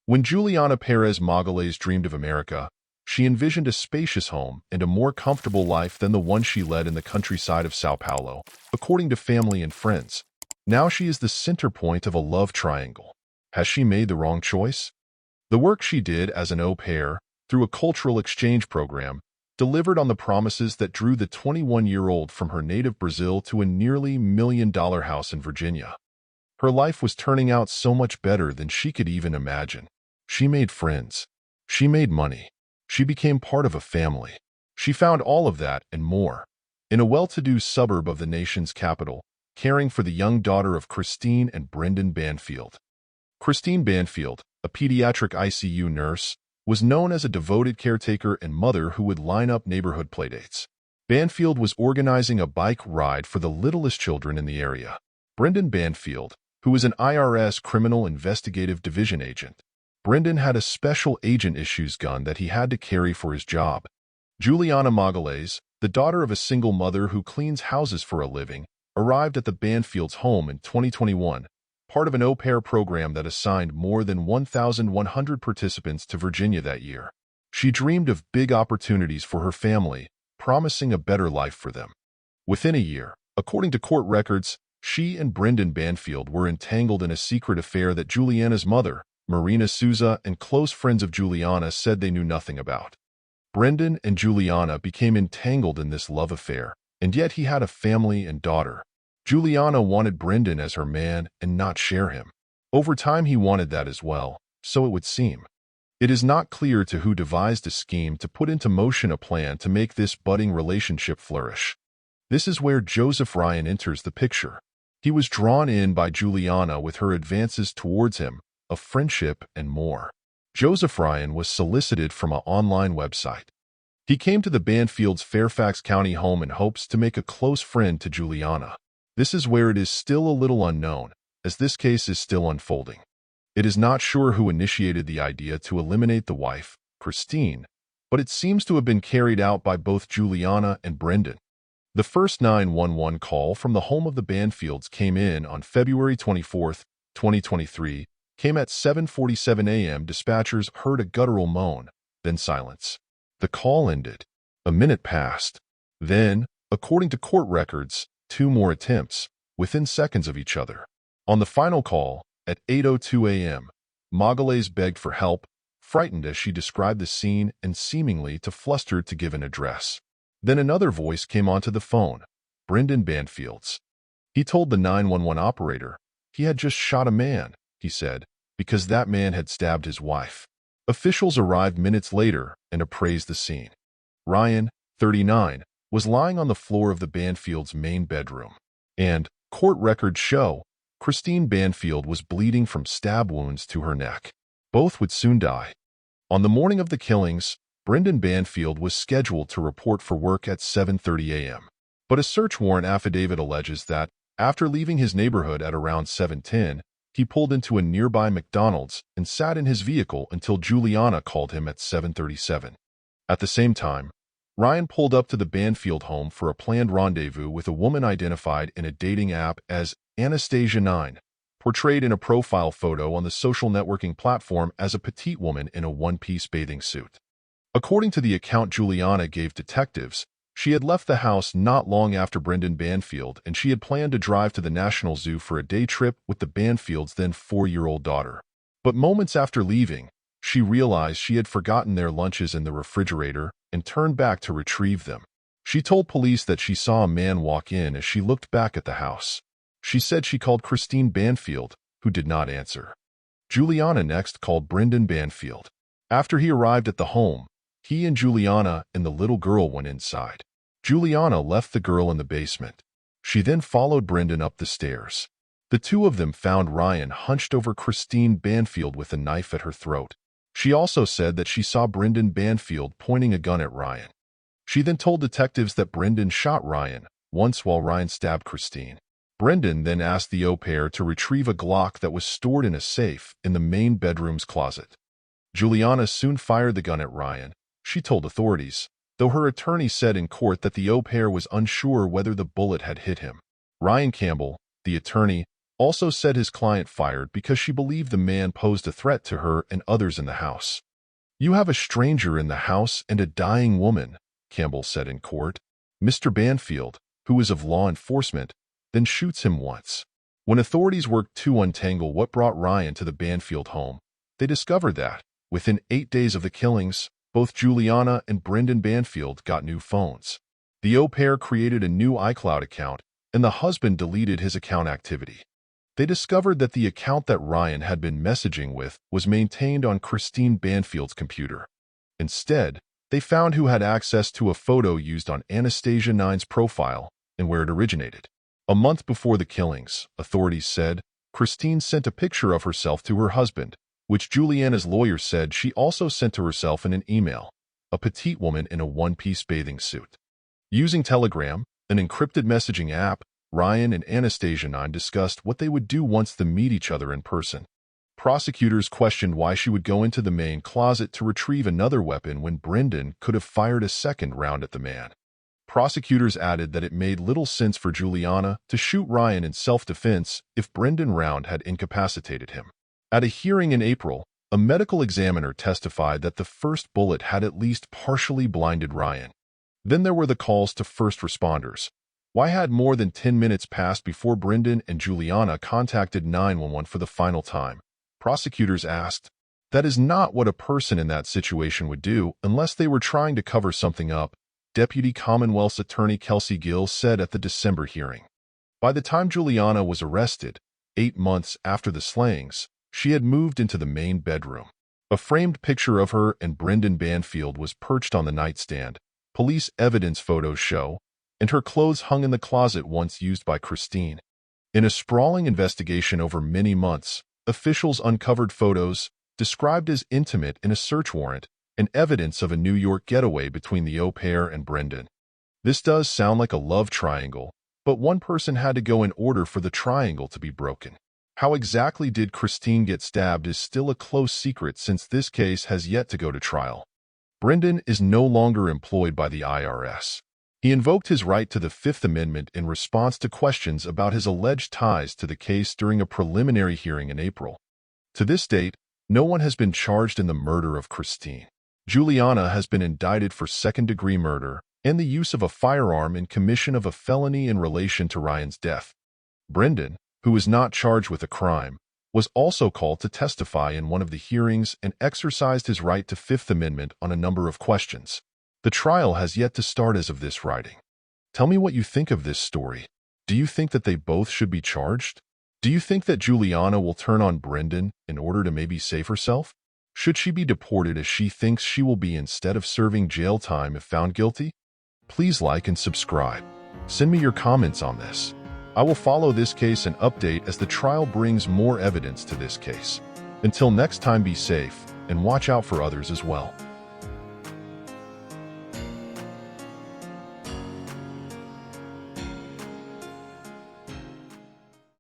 When Juliana Perez Magalhães dreamed of America, she envisioned a spacious home and a more comfortable life than the one she led in the countryside of São Paulo, according to family and friends. Now she is the center point of a love triangle. Has she made the wrong choice? The work she did as an au pair, through a cultural exchange program, delivered on the promises that drew the 21-year-old from her native Brazil to a nearly $1 million house in Virginia. Her life was turning out so much better than she could even imagine. She made friends. She made money. She became part of a family. She found all of that and more in a well-to-do suburb of the nation's capital, caring for the young daughter of Christine and Brendan Banfield. Christine Banfield, a pediatric ICU nurse, was known as a devoted caretaker and mother who would line up neighborhood playdates. Banfield was organizing a bike ride for the littlest children in the area. Brendan Banfield, who was an IRS Criminal Investigative Division agent. Brendan had a special agent issues gun that he had to carry for his job. Juliana Magalhães, the daughter of a single mother who cleans houses for a living, arrived at the Banfields' home in 2021, part of an au pair program that assigned more than 1,100 participants to Virginia that year. She dreamed of big opportunities for her family, promising a better life for them. Within a year, according to court records, she and Brendan Banfield were entangled in a secret affair that Juliana's mother, Marina Souza, and close friends of Juliana said they knew nothing about. Brendan and Juliana became entangled in this love affair, and yet he had a family and daughter. Juliana wanted Brendan as her man and not share him. Over time he wanted that as well, so it would seem. It is not clear to who devised a scheme to put into motion a plan to make this budding relationship flourish. This is where Joseph Ryan enters the picture. He was drawn in by Juliana with her advances towards him, of friendship and more. Joseph Ryan was solicited from an online website. He came to the Banfields' Fairfax County home in hopes to make a close friend to Juliana. This is where it is still a little unknown, as this case is still unfolding. It is not sure who initiated the idea to eliminate the wife, Christine, but it seems to have been carried out by both Juliana and Brendan. The first 911 call from the home of the Banfields came in on February 24, 2023, came at 7:47 a.m. Dispatchers heard a guttural moan, then silence. The call ended. A minute passed. Then, according to court records, 2 more attempts, within seconds of each other. On the final call, at 8:02 a.m., Magalhães begged for help, frightened as she described the scene and seemingly too flustered to give an address. Then another voice came onto the phone, Brendan Banfield's. He told the 911 operator he had just shot a man, he said, because that man had stabbed his wife. Officials arrived minutes later and appraised the scene. Ryan, 39, was lying on the floor of the Banfields' main bedroom. And, court records show, Christine Banfield was bleeding from stab wounds to her neck. Both would soon die. On the morning of the killings, Brendan Banfield was scheduled to report for work at 7:30 a.m. But a search warrant affidavit alleges that, after leaving his neighborhood at around 7:10, he pulled into a nearby McDonald's and sat in his vehicle until Juliana called him at 7:37. At the same time, Ryan pulled up to the Banfield home for a planned rendezvous with a woman identified in a dating app as Anastasia 9, portrayed in a profile photo on the social networking platform as a petite woman in a one-piece bathing suit. According to the account Juliana gave detectives, she had left the house not long after Brendan Banfield and she had planned to drive to the National Zoo for a day trip with the Banfields' then 4-year-old daughter. But moments after leaving, she realized she had forgotten their lunches in the refrigerator and turned back to retrieve them. She told police that she saw a man walk in as she looked back at the house. She said she called Christine Banfield, who did not answer. Juliana next called Brendan Banfield. After he arrived at the home, he and Juliana and the little girl went inside. Juliana left the girl in the basement. She then followed Brendan up the stairs. The two of them found Ryan hunched over Christine Banfield with a knife at her throat. She also said that she saw Brendan Banfield pointing a gun at Ryan. She then told detectives that Brendan shot Ryan once while Ryan stabbed Christine. Brendan then asked the au pair to retrieve a Glock that was stored in a safe in the main bedroom's closet. Juliana soon fired the gun at Ryan, she told authorities, though her attorney said in court that the au pair was unsure whether the bullet had hit him. Ryan Campbell, the attorney, also said his client fired because she believed the man posed a threat to her and others in the house. "You have a stranger in the house and a dying woman," Campbell said in court. Mr. Banfield, who is of law enforcement, then shoots him once. When authorities worked to untangle what brought Ryan to the Banfield home, they discovered that, within 8 days of the killings, both Juliana and Brendan Banfield got new phones. The au pair created a new iCloud account, and the husband deleted his account activity. They discovered that the account that Ryan had been messaging with was maintained on Christine Banfield's computer. Instead, they found who had access to a photo used on Anastasia 9's profile and where it originated. A month before the killings, authorities said, Christine sent a picture of herself to her husband, which Juliana's lawyer said she also sent to herself in an email, a petite woman in a one-piece bathing suit. Using Telegram, an encrypted messaging app, Ryan and Anastasia 9 discussed what they would do once they meet each other in person. Prosecutors questioned why she would go into the main closet to retrieve another weapon when Brendan could have fired a second round at the man. Prosecutors added that it made little sense for Juliana to shoot Ryan in self-defense if Brendan Round had incapacitated him. At a hearing in April, a medical examiner testified that the first bullet had at least partially blinded Ryan. Then there were the calls to first responders. Why had more than 10 minutes passed before Brendan and Juliana contacted 911 for the final time? Prosecutors asked. That is not what a person in that situation would do unless they were trying to cover something up, Deputy Commonwealth's Attorney Kelsey Gill said at the December hearing. By the time Juliana was arrested, 8 months after the slayings, she had moved into the main bedroom. A framed picture of her and Brendan Banfield was perched on the nightstand, police evidence photos show, and her clothes hung in the closet once used by Christine. In a sprawling investigation over many months, officials uncovered photos, described as intimate in a search warrant, and evidence of a New York getaway between the au pair and Brendan. This does sound like a love triangle, but one person had to go in order for the triangle to be broken. How exactly did Christine get stabbed is still a close secret since this case has yet to go to trial. Brendan is no longer employed by the IRS. He invoked his right to the Fifth Amendment in response to questions about his alleged ties to the case during a preliminary hearing in April. To this date, no one has been charged in the murder of Christine. Juliana has been indicted for second-degree murder and the use of a firearm in commission of a felony in relation to Ryan's death. Brendan, who was not charged with a crime, was also called to testify in one of the hearings and exercised his right to Fifth Amendment on a number of questions. The trial has yet to start as of this writing. Tell me what you think of this story. Do you think that they both should be charged? Do you think that Juliana will turn on Brendan in order to maybe save herself? Should she be deported as she thinks she will be instead of serving jail time if found guilty? Please like and subscribe. Send me your comments on this. I will follow this case and update as the trial brings more evidence to this case. Until next time, be safe and watch out for others as well.